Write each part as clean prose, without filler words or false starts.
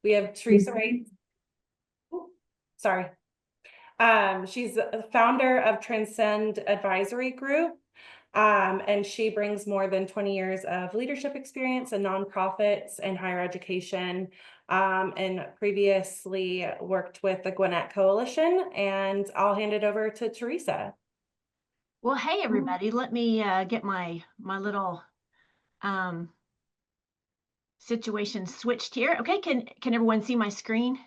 We have Teresa Wright. Sorry. She's the founder of Transcend Advisory Group. And she brings more than 20 years of leadership experience in nonprofits and higher education, and previously worked with the Gwinnett Coalition. And I'll hand it over to Teresa. Well, hey everybody, let me get my little situation switched here. Okay, can everyone see my screen?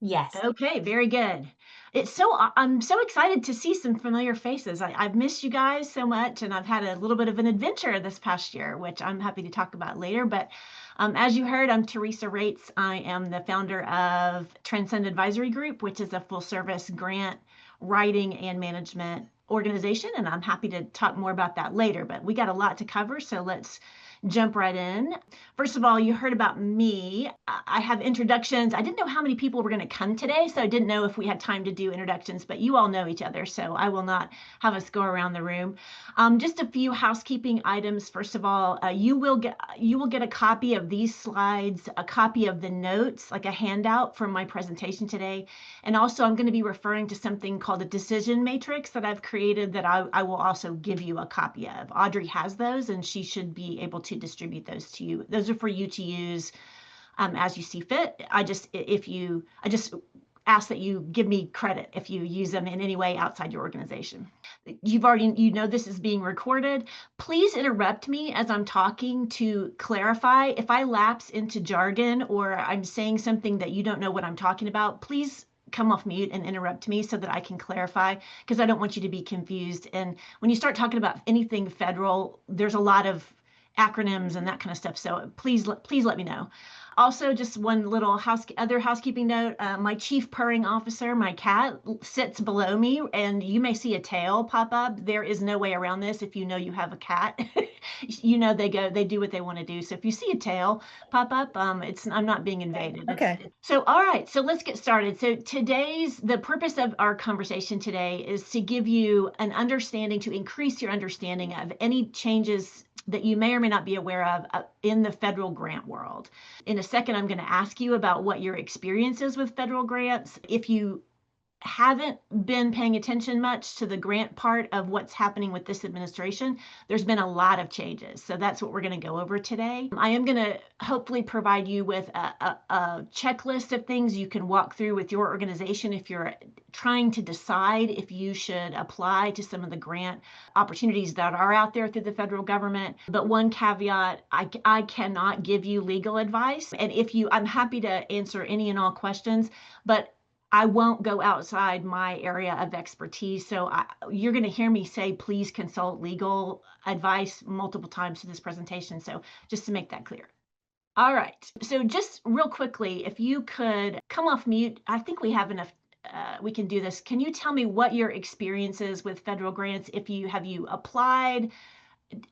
Yes. Okay, very good. I'm so excited to see some familiar faces. I've missed you guys so much, and I've had a little bit of an adventure this past year, which I'm happy to talk about later. But as you heard, I'm Teresa Rates. I am the founder of Transcend Advisory Group, which is a full service grant writing and management organization, and I'm happy to talk more about that later. But we got a lot to cover, so let's jump right in. First of all, you heard about me. I have introductions. I didn't know how many people were going to come today, so I didn't know if we had time to do introductions, but you all know each other, so I will not have us go around the room. Just a few housekeeping items. First of all, you will get a copy of these slides, a copy of the notes, like a handout from my presentation today. And also I'm going to be referring to something called a decision matrix that I've created that I will also give you a copy of. Audrey has those, and she should be able to distribute those to you. Those are for you to use as you see fit. I just ask that you give me credit if you use them in any way outside your organization. You know this is being recorded. Please interrupt me as I'm talking to clarify. If I lapse into jargon or I'm saying something that you don't know what I'm talking about, please come off mute and interrupt me so that I can clarify, because I don't want you to be confused. And when you start talking about anything federal, there's a lot of acronyms and that kind of stuff. So please let me know. Also, just one little other housekeeping note, my chief purring officer, my cat, sits below me, and you may see a tail pop up. There is no way around this. If you know you have a cat, you know they do what they want to do. So if you see a tail pop up, I'm not being invaded. Okay. So all right, so let's get started. So the purpose of our conversation today is to give you an understanding, to increase your understanding of any changes that you may or may not be aware of in the federal grant world. In a second, I'm going to ask you about what your experience is with federal grants. If you haven't been paying attention much to the grant part of what's happening with this administration, there's been a lot of changes. So that's what we're going to go over today. I am going to hopefully provide you with a checklist of things you can walk through with your organization if you're trying to decide if you should apply to some of the grant opportunities that are out there through the federal government. But one caveat, I cannot give you legal advice. And I'm happy to answer any and all questions, but I won't go outside my area of expertise. So you're going to hear me say, please consult legal advice multiple times through this presentation. So just to make that clear. All right. So just real quickly, if you could come off mute, I think we have enough. We can do this. Can you tell me what your experience is with federal grants? Have you applied?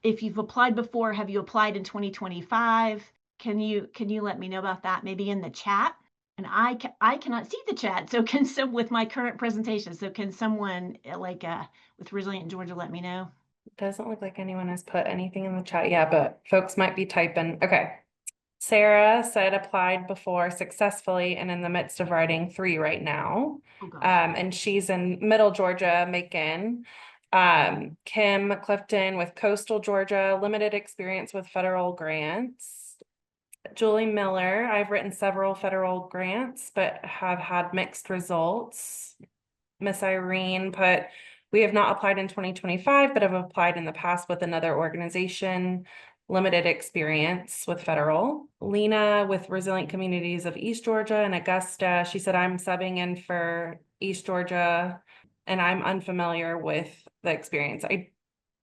If you've applied before, have you applied in 2025? Can you let me know about that? Maybe in the chat. And I cannot see the chat. So with my current presentation, so can someone with Resilient Georgia let me know? It doesn't look like anyone has put anything in the chat yet, but folks might be typing. Okay. Sarah said applied before successfully and in the midst of writing 3 right now. Oh, gosh. And she's in Middle Georgia, Macon. Kim Clifton with Coastal Georgia, limited experience with federal grants. Julie Miller, I've written several federal grants, but have had mixed results. Miss Irene put, we have not applied in 2025, but have applied in the past with another organization. Limited experience with federal. Lena with Resilient Communities of East Georgia and Augusta. She said, I'm subbing in for East Georgia and I'm unfamiliar with the experience. I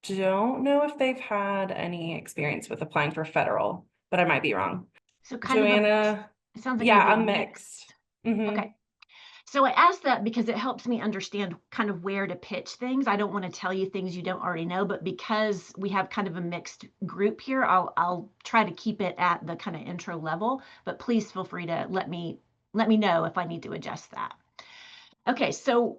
don't know if they've had any experience with applying for federal, but I might be wrong. So kind Joanna, it sounds like yeah, I'm mixed. Okay. So I asked that because it helps me understand kind of where to pitch things. I don't want to tell you things you don't already know, but because we have kind of a mixed group here, I'll try to keep it at the kind of intro level, but please feel free to let me know if I need to adjust that. Okay, so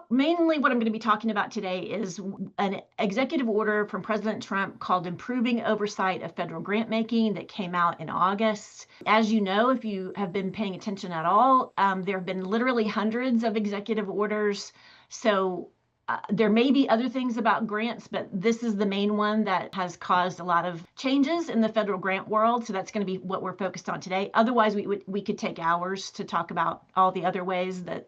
mainly what I'm going to be talking about today is an executive order from President Trump called Improving Oversight of Federal Grant Making that came out in August. As you know, if you have been paying attention at all, there have been literally hundreds of executive orders. So there may be other things about grants, but this is the main one that has caused a lot of changes in the federal grant world. So that's going to be what we're focused on today. Otherwise, we could take hours to talk about all the other ways that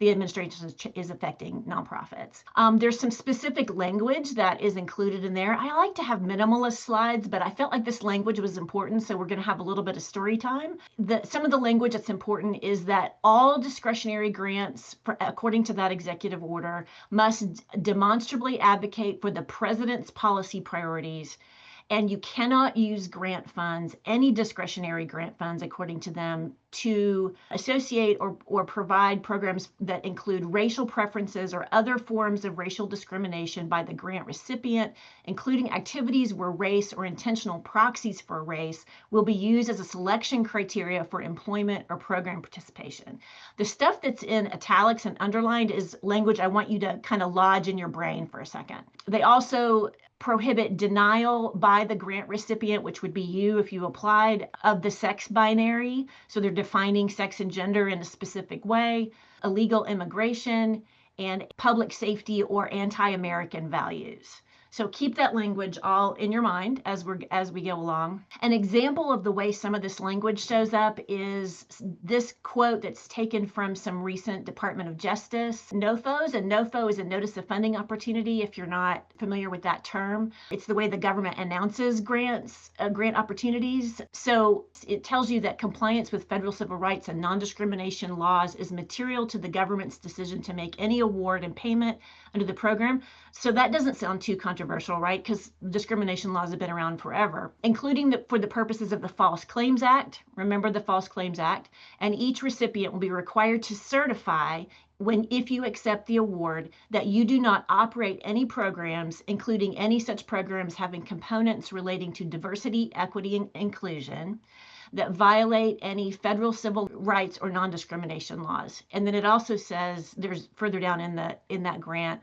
the administration is affecting nonprofits. There's some specific language that is included in there. I like to have minimalist slides, but I felt like this language was important, so we're going to have a little bit of story time. Some of the language that's important is that all discretionary grants, according to that executive order, must demonstrably advocate for the president's policy priorities, and you cannot use grant funds, any discretionary grant funds, according to them, to associate or provide programs that include racial preferences or other forms of racial discrimination by the grant recipient, including activities where race or intentional proxies for race will be used as a selection criteria for employment or program participation. The stuff that's in italics and underlined is language I want you to kind of lodge in your brain for a second. They also prohibit denial by the grant recipient, which would be you if you applied, of the sex binary. So they're defining sex and gender in a specific way, illegal immigration, and public safety or anti-American values. So keep that language all in your mind as we go along. An example of the way some of this language shows up is this quote that's taken from some recent Department of Justice NOFOs, and NOFO is a notice of funding opportunity if you're not familiar with that term. It's the way the government announces grant opportunities. So it tells you that compliance with federal civil rights and non-discrimination laws is material to the government's decision to make any award and payment under the program. So that doesn't sound too controversial, right? Because discrimination laws have been around forever, including for the purposes of the False Claims Act. Remember the False Claims Act? And each recipient will be required to certify if you accept the award, that you do not operate any programs, including any such programs having components relating to diversity, equity, and inclusion, that violate any federal civil rights or non-discrimination laws. And then it also says, there's further down in that grant,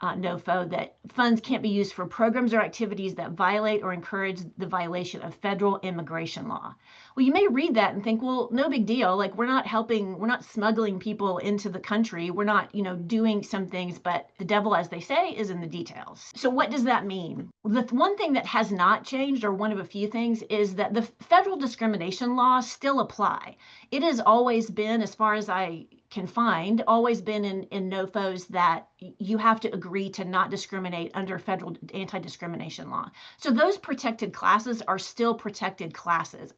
NOFO, that funds can't be used for programs or activities that violate or encourage the violation of federal immigration law. Well, you may read that and think, well, no big deal. Like, we're not smuggling people into the country. We're not, doing some things, but the devil, as they say, is in the details. So what does that mean? The one thing that has not changed, or one of a few things, is that the federal discrimination laws still apply. It has always been, as far as I can find, always been in NOFOs that you have to agree to not discriminate under federal anti-discrimination law. So those protected classes are still protected classes.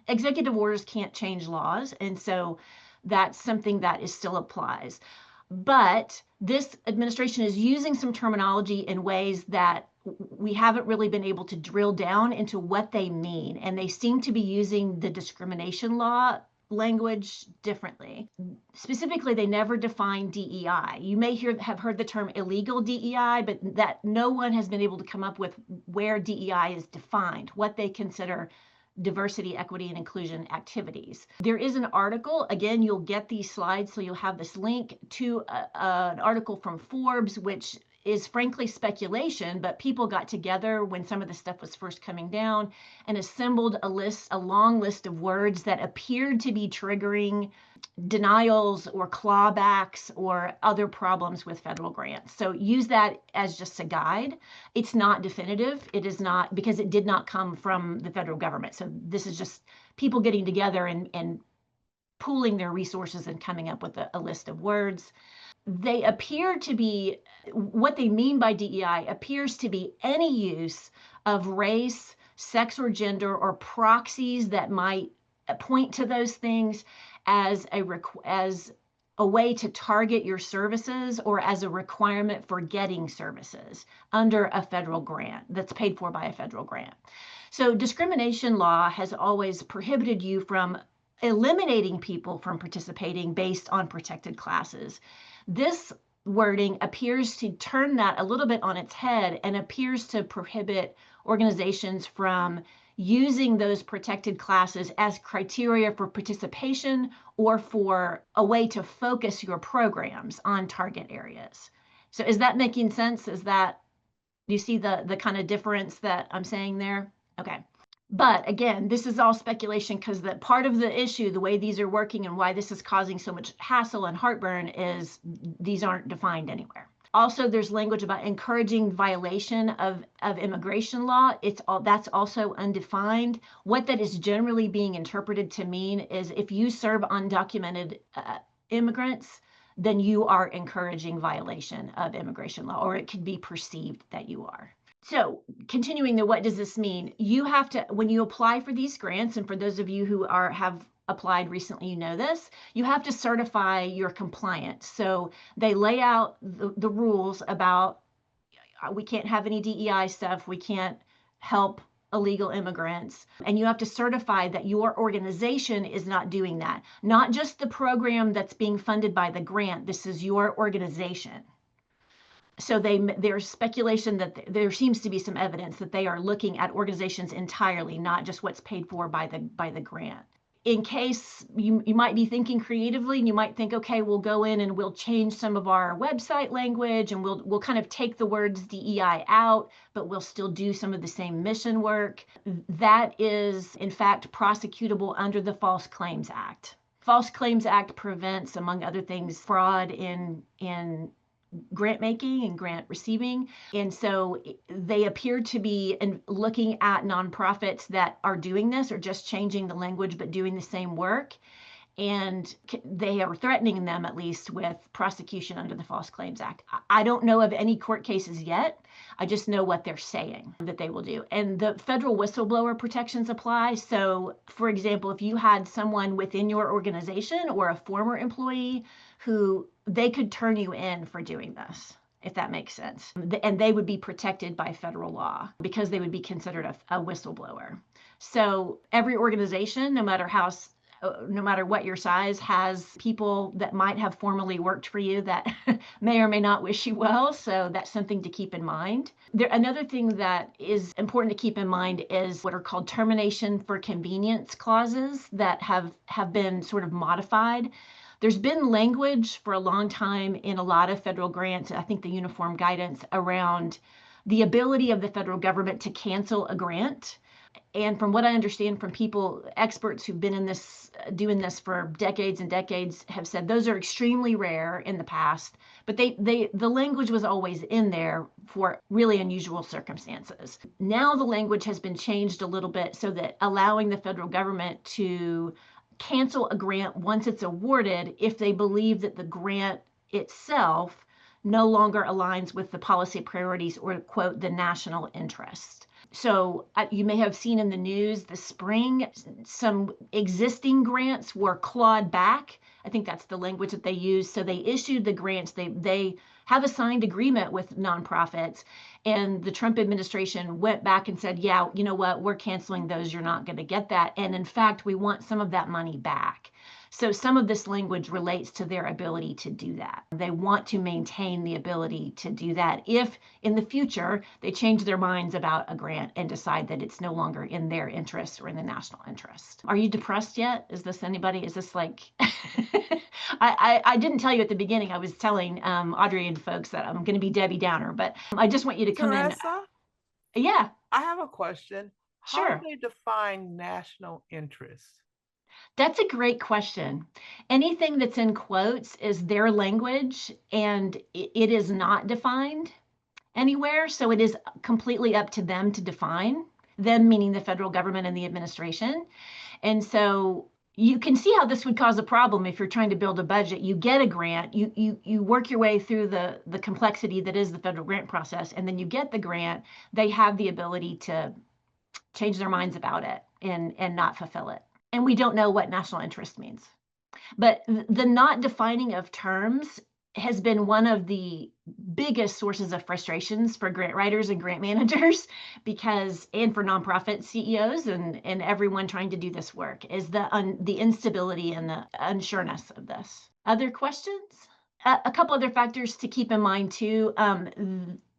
Executive orders can't change laws, and so that's something that still applies. But this administration is using some terminology in ways that we haven't really been able to drill down into what they mean, and they seem to be using the discrimination law language differently. Specifically, they never define DEI. You may have heard the term illegal DEI, but that no one has been able to come up with where DEI is defined, what they consider diversity, equity, and inclusion activities. There is an article, again, you'll get these slides, so you'll have this link to an article from Forbes, which is frankly speculation, but people got together when some of the stuff was first coming down and assembled a long list of words that appeared to be triggering denials or clawbacks or other problems with federal grants. So use that as just a guide. It's not definitive. It is not, because it did not come from the federal government. So this is just people getting together and pooling their resources and coming up with a list of words. They appear to be, what they mean by DEI appears to be any use of race, sex, or gender, or proxies that might point to those things as a way to target your services or as a requirement for getting services under a federal grant that's paid for by a federal grant. So discrimination law has always prohibited you from eliminating people from participating based on protected classes. This wording appears to turn that a little bit on its head and appears to prohibit organizations from using those protected classes as criteria for participation or for a way to focus your programs on target areas. So is that making sense? Do you see the kind of difference that I'm saying there? Okay. But again, this is all speculation because that part of the issue, the way these are working and why this is causing so much hassle and heartburn is these aren't defined anywhere. Also, there's language about encouraging violation of immigration law. That's also undefined. What that is generally being interpreted to mean is if you serve undocumented immigrants, then you are encouraging violation of immigration law, or it could be perceived that you are. So continuing what does this mean? You have to, when you apply for these grants, and for those of you who have applied recently, you know this, you have to certify your compliance. So they lay out the rules about we can't have any DEI stuff, we can't help illegal immigrants, and you have to certify that your organization is not doing that. Not just the program that's being funded by the grant, this is your organization. So there's speculation that there seems to be some evidence that they are looking at organizations entirely, not just what's paid for by the grant. In case you might be thinking creatively, and you might think, okay, we'll go in and we'll change some of our website language, and we'll kind of take the words DEI out, but we'll still do some of the same mission work. That is, in fact, prosecutable under the False Claims Act. False Claims Act prevents, among other things, fraud in grant making and grant receiving. And so they appear to be looking at nonprofits that are doing this or just changing the language but doing the same work. And they are threatening them, at least, with prosecution under the False Claims Act. I don't know of any court cases yet. I just know what they're saying that they will do. And the federal whistleblower protections apply. So, for example, if you had someone within your organization or a former employee who they could turn you in for doing this, if that makes sense. And they would be protected by federal law because they would be considered a whistleblower. So every organization, no matter what your size, has people that might have formerly worked for you that may or may not wish you well. So that's something to keep in mind. Another thing that is important to keep in mind is what are called termination for convenience clauses that have been sort of modified. There's been language for a long time in a lot of federal grants, I think the uniform guidance, around the ability of the federal government to cancel a grant. And from what I understand from experts who've been in this, doing this for decades and decades, have said those are extremely rare in the past, but the language was always in there for really unusual circumstances. Now the language has been changed a little bit so that allowing the federal government to cancel a grant once it's awarded if they believe that the grant itself no longer aligns with the policy priorities or, quote, the national interest. So you may have seen in the news this spring, some existing grants were clawed back. I think that's the language that they use. So they issued the grants. They have a signed agreement with nonprofits. And the Trump administration went back and said, yeah, you know what, we're canceling those. You're not going to get that. And in fact, we want some of that money back. So some of this language relates to their ability to do that. They want to maintain the ability to do that if in the future they change their minds about a grant and decide that it's no longer in their interest or in the national interest. Are you depressed yet? Is this like, I didn't tell you at the beginning. I was telling Audrey and folks that I'm going to be Debbie Downer, but I just want you to come Teresa, in. Yeah. I have a question. Sure. How do they define national interest? That's a great question. Anything that's in quotes is their language, and it is not defined anywhere. So it is completely up to them to define, them meaning the federal government and the administration. And so you can see how this would cause a problem if you're trying to build a budget. You get a grant, you work your way through the complexity that is the federal grant process, and then you get the grant. They have the ability to change their minds about it and not fulfill it. And we don't know what national interest means. But the not defining of terms has been one of the biggest sources of frustrations for grant writers and grant managers, and for nonprofit CEOs and everyone trying to do this work, is the instability and the unsureness of this. Other questions? a couple other factors to keep in mind too.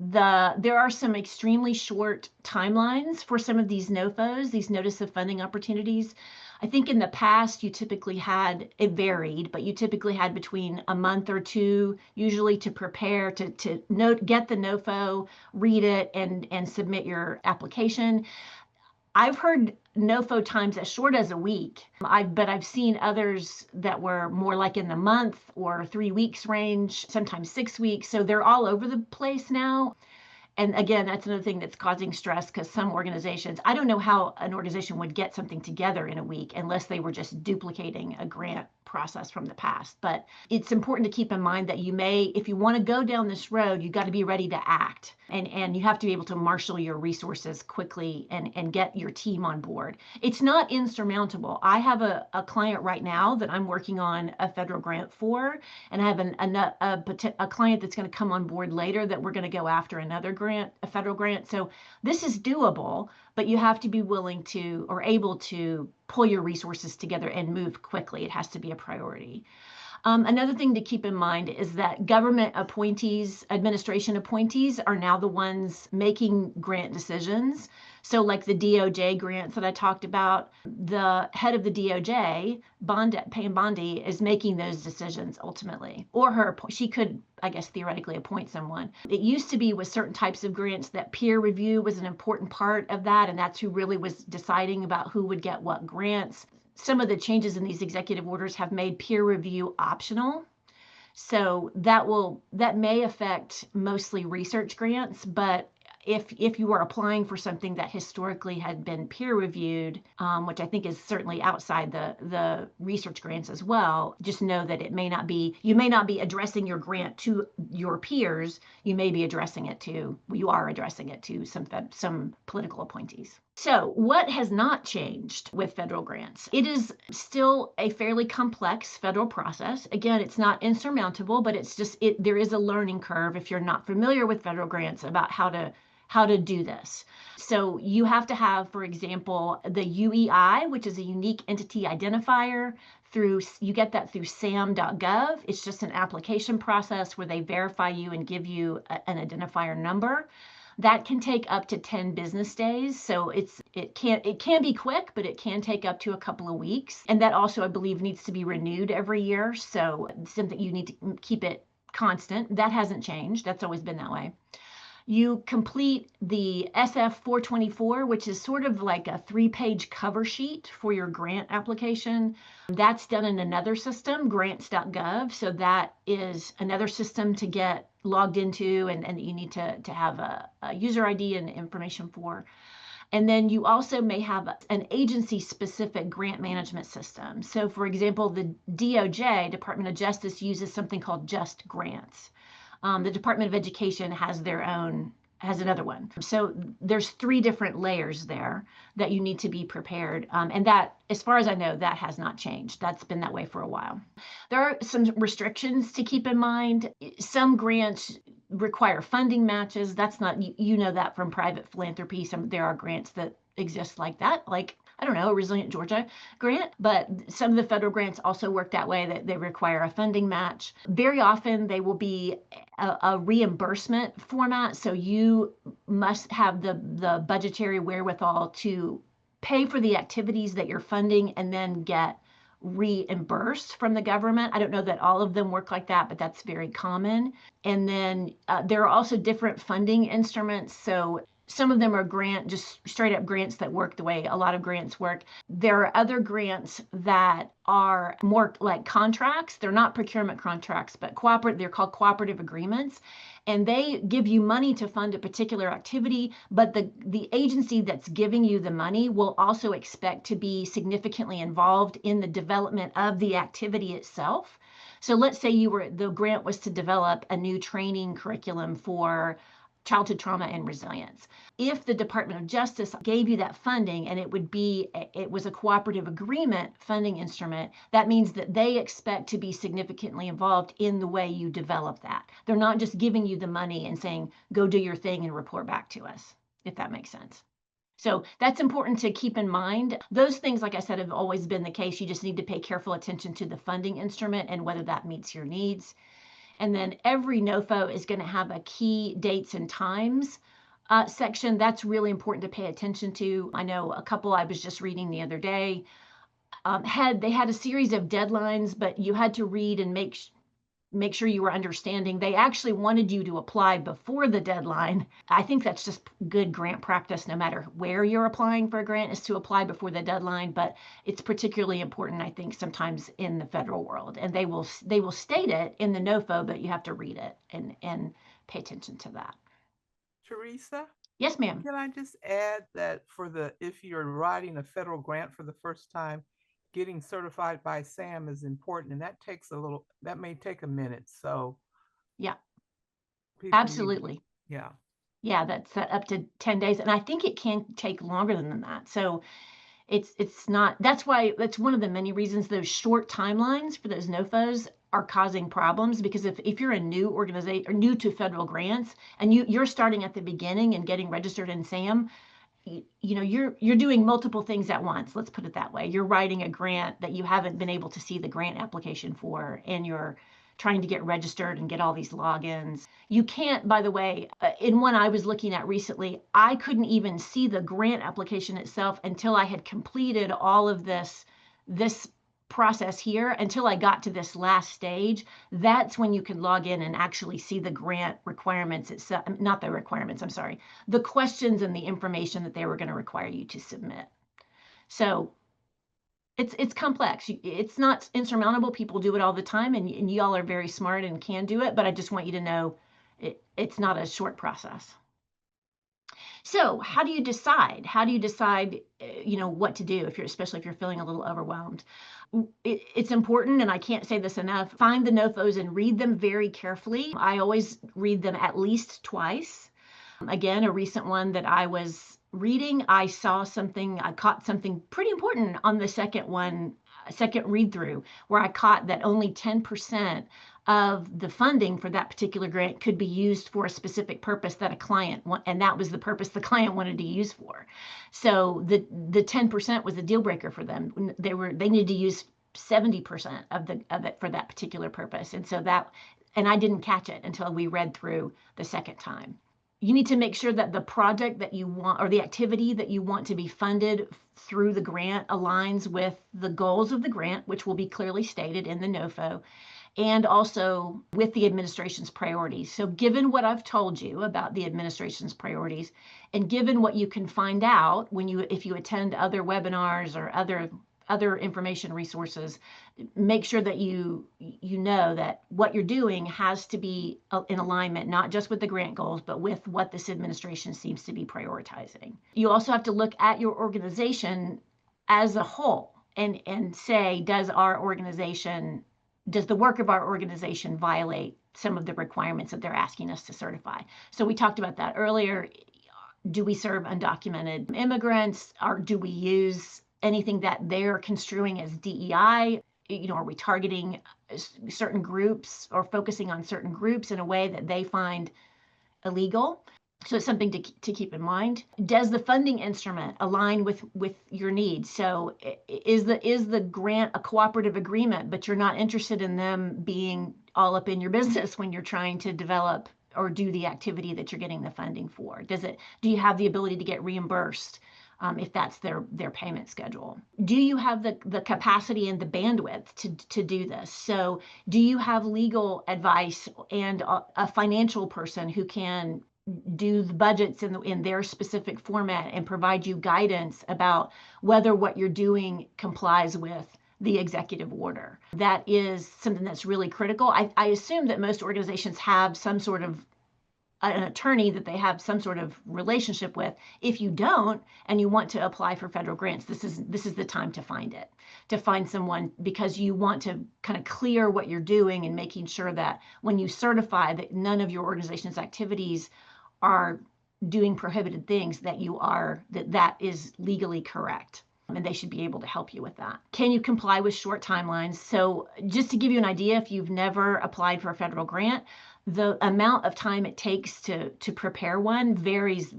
There are some extremely short timelines for some of these NOFOs, these notice of funding opportunities. I think in the past you typically had, it varied, but you typically had between a month or two, usually to prepare to get the NOFO, read it, and submit your application. I've heard NOFO times as short as a week. But I've seen others that were more like in the month or 3 weeks range, sometimes 6 weeks. So they're all over the place now. And again, that's another thing that's causing stress because some organizations, I don't know how an organization would get something together in a week unless they were just duplicating a grant process from the past. But it's important to keep in mind that you may, if you want to go down this road, you got to be ready to act. And you have to be able to marshal your resources quickly and get your team on board. It's not insurmountable. I have a client right now that I'm working on a federal grant for, and I have a client that's going to come on board later that we're going to go after another grant, a federal grant. So this is doable, but you have to be willing to or able to pull your resources together and move quickly. It has to be a priority. Another thing to keep in mind is that government appointees, administration appointees, are now the ones making grant decisions. So like the DOJ grants that I talked about, the head of the DOJ, Pam Bondi, is making those decisions ultimately. Or she could, I guess, theoretically appoint someone. It used to be with certain types of grants that peer review was an important part of that, and that's who really was deciding about who would get what grants. Some of the changes in these executive orders have made peer review optional. So that may affect mostly research grants, but if you are applying for something that historically had been peer reviewed, which I think is certainly outside the research grants as well, just know that you may not be addressing your grant to your peers. You are addressing it to some political appointees. So what has not changed with federal grants? It is still a fairly complex federal process. Again, it's not insurmountable, but there is a learning curve if you're not familiar with federal grants about how to do this. So you have to have, for example, the UEI, which is a unique entity identifier. You get that through sam.gov. It's just an application process where they verify you and give you an identifier number. That can take up to 10 business days. So it can be quick, but it can take up to a couple of weeks. And that also, I believe, needs to be renewed every year. So it's something you need to keep it constant. That hasn't changed. That's always been that way. You complete the SF 424, which is sort of like a 3-page cover sheet for your grant application. That's done in another system, grants.gov. So that is another system to get logged into and you need to have a user ID and information for. And then you also may have an agency-specific grant management system. So for example, the DOJ, Department of Justice, uses something called Just Grants. The Department of Education has another one. So there's 3 different layers there that you need to be prepared. And that, as far as I know, that has not changed. That's been that way for a while. There are some restrictions to keep in mind. Some grants require funding matches. That's not, you know that from private philanthropy. There are grants that exist like that, like, I don't know, a Resilient Georgia grant, but some of the federal grants also work that way, that they require a funding match. Very often they will be a reimbursement format, so you must have the budgetary wherewithal to pay for the activities that you're funding and then get reimbursed from the government. I don't know that all of them work like that, but that's very common. And then there are also different funding instruments. So some of them are just straight up grants that work the way a lot of grants work. There are other grants that are more like contracts. They're not procurement contracts, but they're called cooperative agreements. And they give you money to fund a particular activity, but the agency that's giving you the money will also expect to be significantly involved in the development of the activity itself. So let's say the grant was to develop a new training curriculum for childhood trauma and resilience. If the Department of Justice gave you that funding and it was a cooperative agreement funding instrument, that means that they expect to be significantly involved in the way you develop that. They're not just giving you the money and saying, go do your thing and report back to us, if that makes sense. So that's important to keep in mind. Those things, like I said, have always been the case. You just need to pay careful attention to the funding instrument and whether that meets your needs. And then every NOFO is going to have a key dates and times section. That's really important to pay attention to. I know a couple I was just reading the other day they had a series of deadlines, but you had to read and make sure you were understanding. They actually wanted you to apply before the deadline. I think that's just good grant practice, no matter where you're applying for a grant, is to apply before the deadline. But it's particularly important, I think, sometimes in the federal world. And they will state it in the NOFO, but you have to read it and pay attention to that. Teresa, Yes, ma'am. can I just add that if you're writing a federal grant for the first time, getting certified by SAM is important, and that may take a minute. So Yeah, people need- absolutely. yeah. Yeah, that's up to 10 days. And I think it can take longer than that. So it's not, that's one of the many reasons those short timelines for those NOFOs are causing problems, because if you're a new organization or new to federal grants and you're starting at the beginning and getting registered in SAM, you're doing multiple things at once. Let's put it that way. You're writing a grant that you haven't been able to see the grant application for, and you're trying to get registered and get all these logins. You can't, by the way, in one I was looking at recently, I couldn't even see the grant application itself until I had completed all of this process here, until I got to this last stage. That's when you can log in and actually see the grant requirements itself, not the requirements, I'm sorry, the questions and the information that they were going to require you to submit. So it's complex. It's not insurmountable. People do it all the time, and y'all are very smart and can do it, but I just want you to know it's not a short process. So how do you decide? How do you decide, what to do especially if you're feeling a little overwhelmed? It's important, and I can't say this enough, find the NOFOs and read them very carefully. I always read them at least twice. Again, a recent one that I was reading, I caught something pretty important on the second read through, where I caught that only 10% of the funding for that particular grant could be used for a specific purpose that a client and that was the purpose the client wanted to use for. So the 10% was a deal breaker for them. They needed to use 70% of it for that particular purpose. And I didn't catch it until we read through the second time. You need to make sure that the project that you want, or the activity that you want to be funded through the grant, aligns with the goals of the grant, which will be clearly stated in the NOFO, and also with the administration's priorities. So given what I've told you about the administration's priorities, and given what you can find out if you attend other webinars or other information resources, make sure that you know that what you're doing has to be in alignment, not just with the grant goals, but with what this administration seems to be prioritizing. You also have to look at your organization as a whole and say, does the work of our organization violate some of the requirements that they're asking us to certify? So we talked about that earlier. Do we serve undocumented immigrants, or do we use anything that they're construing as DEI? Are we targeting certain groups or focusing on certain groups in a way that they find illegal? So it's something to keep in mind. Does the funding instrument align with your needs? So is the grant a cooperative agreement, but you're not interested in them being all up in your business when you're trying to develop or do the activity that you're getting the funding for? Do you have the ability to get reimbursed if that's their payment schedule? Do you have the capacity and the bandwidth to do this? So do you have legal advice and a financial person who can do the budgets in their specific format and provide you guidance about whether what you're doing complies with the executive order? That is something that's really critical. I assume that most organizations have some sort of an attorney that they have some sort of relationship with. If you don't, and you want to apply for federal grants, this is the time to find someone, because you want to kind of clear what you're doing and making sure that when you certify that none of your organization's activities are doing prohibited things, that is legally correct. And they should be able to help you with that. Can you comply with short timelines? So just to give you an idea, if you've never applied for a federal grant, the amount of time it takes to prepare one varies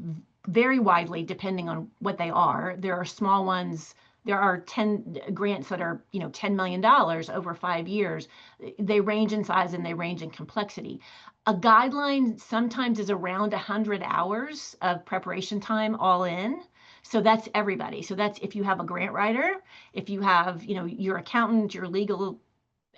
very widely depending on what they are. There are small ones there are 10 grants that are, $10 million over 5 years. They range in size and they range in complexity. A guideline sometimes is around 100 hours of preparation time all in. So that's everybody. So that's if you have a grant writer, if you have, your accountant, your legal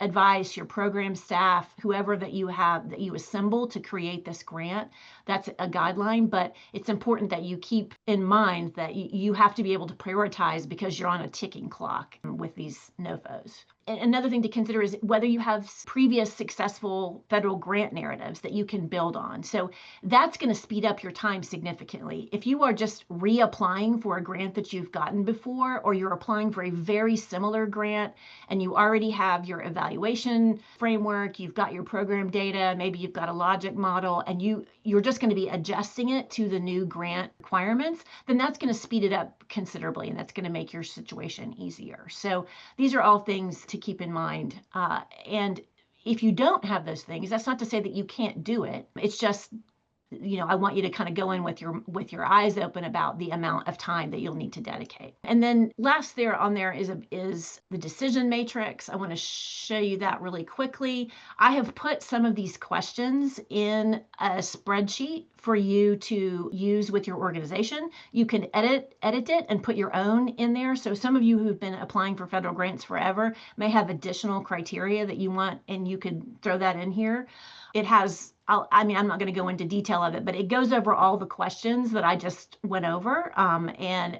advice, your program staff, whoever that you have that you assemble to create this grant, that's a guideline. But it's important that you keep in mind that you have to be able to prioritize because you're on a ticking clock with these NOFOs. And another thing to consider is whether you have previous successful federal grant narratives that you can build on. So that's going to speed up your time significantly. If you are just reapplying for a grant that you've gotten before, or you're applying for a very similar grant and you already have your evaluation framework, you've got your program data, maybe you've got a logic model, and you're just going to be adjusting it to the new grant requirements, then that's going to speed it up considerably, and that's going to make your situation easier. So these are all things to keep in mind. And if you don't have those things, that's not to say that you can't do it. It's just, I want you to kind of go in with your eyes open about the amount of time that you'll need to dedicate. And then last there on there is the decision matrix. I want to show you that really quickly. I have put some of these questions in a spreadsheet for you to use with your organization. You can edit it and put your own in there. So some of you who've been applying for federal grants forever may have additional criteria that you want, and you could throw that in here. It has, I'm not going to go into detail of it, but it goes over all the questions that I just went over, and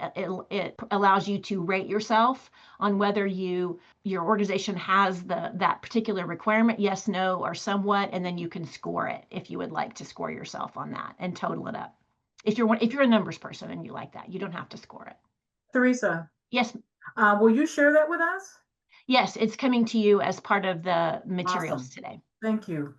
it allows you to rate yourself on whether your organization has that particular requirement, yes, no, or somewhat, and then you can score it if you would like to score yourself on that and total it up. If you're a numbers person and you like that, you don't have to score it. Teresa. Yes. Will you share that with us? Yes, it's coming to you as part of the materials Awesome. today. Thank you.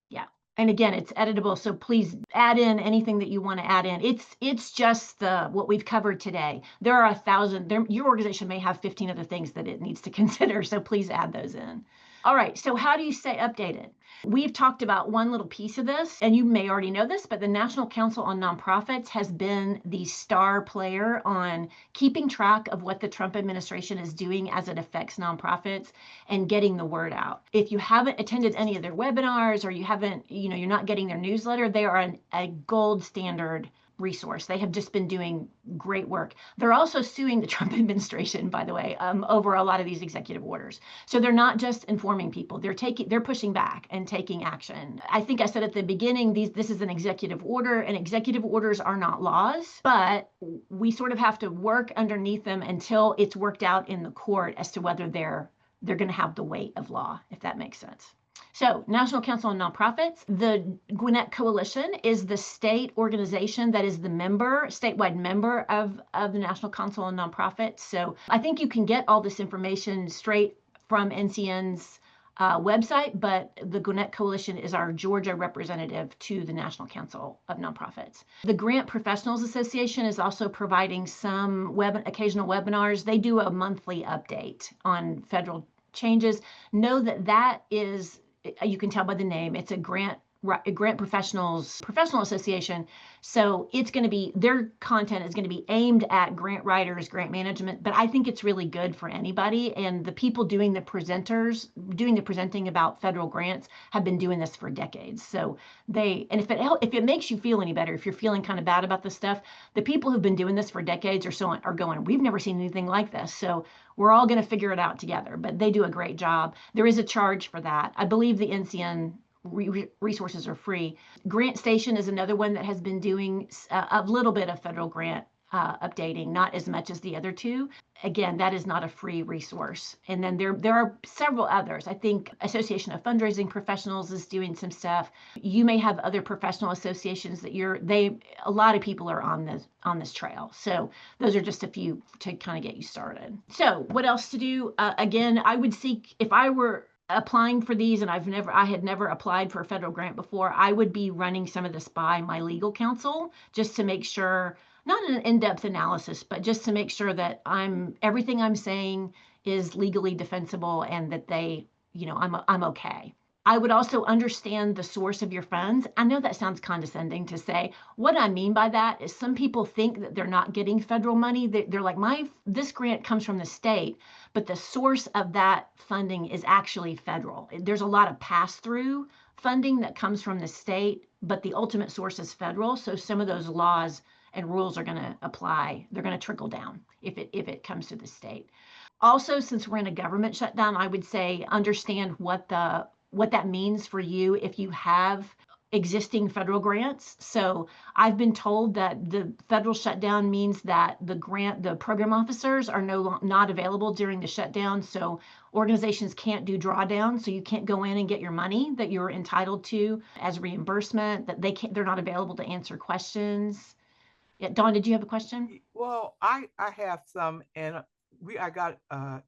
Yeah. And again, it's editable, so please add in anything that you want to add in. It's just what we've covered today. There are 1,000. Your organization may have 15 other things that it needs to consider, so please add those in. All right, so how do you stay updated? We've talked about one little piece of this, and you may already know this, but the National Council on Nonprofits has been the star player on keeping track of what the Trump administration is doing as it affects nonprofits and getting the word out. If you haven't attended any of their webinars, or you haven't, you're not getting their newsletter, they are a gold standard resource. They have just been doing great work. They're also suing the Trump administration, by the way, over a lot of these executive orders. So they're not just informing people, they're pushing back and taking action. I think I said at the beginning, this is an executive order, and executive orders are not laws, but we sort of have to work underneath them until it's worked out in the court as to whether they're going to have the weight of law, if that makes sense. So National Council on Nonprofits, the Gwinnett Coalition is the state organization that is the statewide member of the National Council on Nonprofits. So I think you can get all this information straight from NCN's website, but the Gwinnett Coalition is our Georgia representative to the National Council of Nonprofits. The Grant Professionals Association is also providing some occasional webinars. They do a monthly update on federal changes. Know that is, you can tell by the name, it's a grant professional association. So it's going to be, their content is going to be aimed at grant writers, grant management, but I think it's really good for anybody. And the people doing the presenting about federal grants have been doing this for decades. So if it makes you feel any better, if you're feeling kind of bad about this stuff, the people who've been doing this for decades are going, we've never seen anything like this. So we're all going to figure it out together, but they do a great job. There is a charge for that. I believe the NCN resources are free. Grant Station is another one that has been doing a little bit of federal grant updating, not as much as the other two. Again, that is not a free resource. And then there are several others. I think Association of Fundraising Professionals is doing some stuff. You may have other professional associations that a lot of people are on this trail. So those are just a few to kind of get you started. So what else to do? Again, I would seek, if I were applying for these and I had never applied for a federal grant before, I would be running some of this by my legal counsel just to make sure, not an in-depth analysis, but just to make sure that everything I'm saying is legally defensible and that I'm okay. I would also understand the source of your funds. I know that sounds condescending to say. What I mean by that is some people think that they're not getting federal money. They're like, this grant comes from the state, but the source of that funding is actually federal. There's a lot of pass-through funding that comes from the state, but the ultimate source is federal. So some of those laws and rules are going to apply. They're going to trickle down if it comes to the state. Also, since we're in a government shutdown, I would say understand what that means for you if you have existing federal grants. So I've been told that the federal shutdown means that the program officers are not available during the shutdown. So organizations can't do drawdowns. So you can't go in and get your money that you're entitled to as reimbursement, that they're not available to answer questions. Yeah, Dawn, did you have a question? Well, I have some, and I got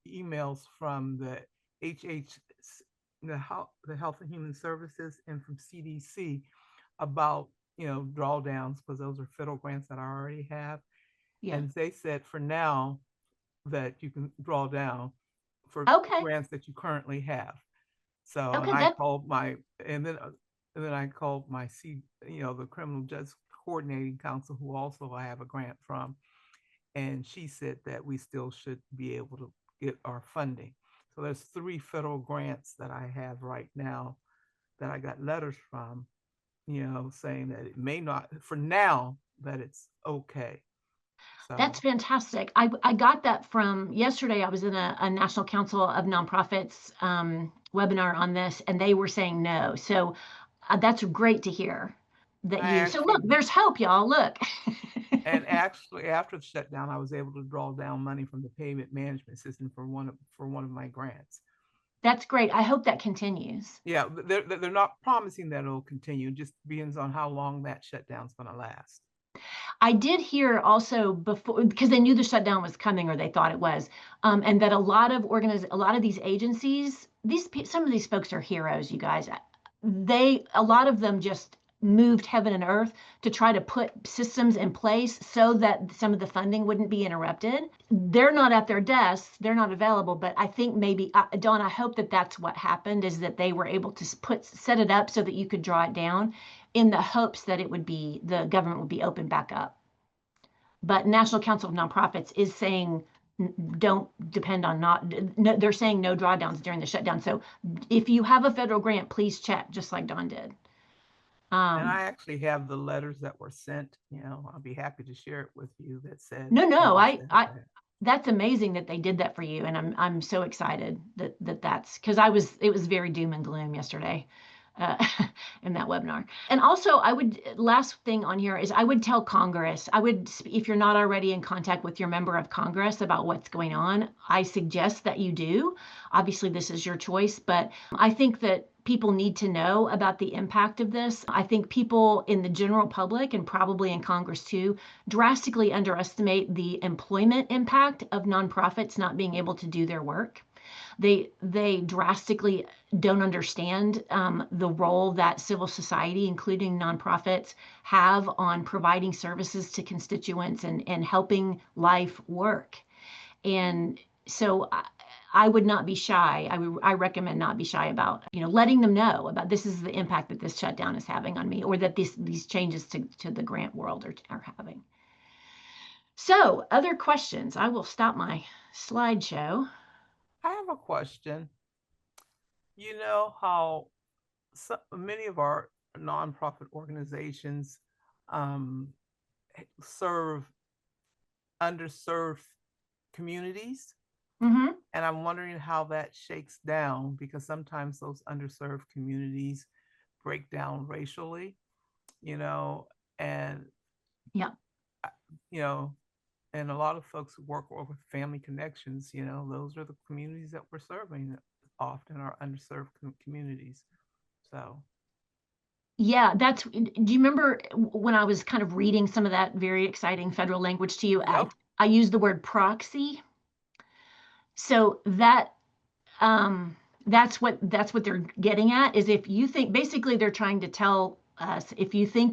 emails from the the Health and Human Services and from CDC about, drawdowns, because those are federal grants that I already have. Yeah. And they said for now that you can draw down for Okay. grants that you currently have. So Okay, and I that- called then I called my the Criminal Justice Coordinating Council, who also I have a grant from, and she said that we still should be able to get our funding. So there's 3 federal grants that I have right now that I got letters from, saying that it may not, for now, that it's okay. So That's fantastic. I got that from yesterday. I was in a National Council of Nonprofits webinar on this, and they were saying no. So that's great to hear that I so look, actually- there's hope, y'all. Look. and actually after the shutdown, I was able to draw down money from the payment management system for one of my grants. That's great. I hope that continues. Yeah, they're not promising that it'll continue. It just depends on how long that shutdown's going to last. I did hear also before, because they knew the shutdown was coming, or they thought it was, and that a lot of these agencies, some of these folks are heroes, you guys. A lot of them just moved heaven and earth to try to put systems in place so that some of the funding wouldn't be interrupted. They're not at their desks, they're not available, but I think maybe, Dawn, I hope that that's what happened, is that they were able to set it up so that you could draw it down in the hopes that the government would be open back up. But National Council of Nonprofits is saying don't depend on they're saying no drawdowns during the shutdown. So if you have a federal grant, please check, just like Dawn did. And I actually have the letters that were sent. I'll be happy to share it with you. That said, No, that's amazing that they did that for you, and I'm so excited that's because it was very doom and gloom yesterday in that webinar. And also, last thing on here is I would tell Congress, if you're not already in contact with your member of Congress about what's going on, I suggest that you do. Obviously, this is your choice, but I think that people need to know about the impact of this. I think people in the general public, and probably in Congress too, drastically underestimate the employment impact of nonprofits not being able to do their work. They drastically don't understand the role that civil society, including nonprofits, have on providing services to constituents and helping life work. And so I would not be shy. I recommend not be shy about, letting them know about this is the impact that this shutdown is having on me, or that these changes to the grant world are having. So, other questions? I will stop my slideshow. I have a question. You know how many of our nonprofit organizations serve underserved communities? Mm-hmm. And I'm wondering how that shakes down, because sometimes those underserved communities break down racially, and Yeah. And a lot of folks who work with Family Connections, those are the communities that we're serving often, are underserved communities. So. Yeah, do you remember when I was kind of reading some of that very exciting federal language to you? Yep. I used the word proxy. So that's what they're getting at, is if you think, basically they're trying to tell us, if you think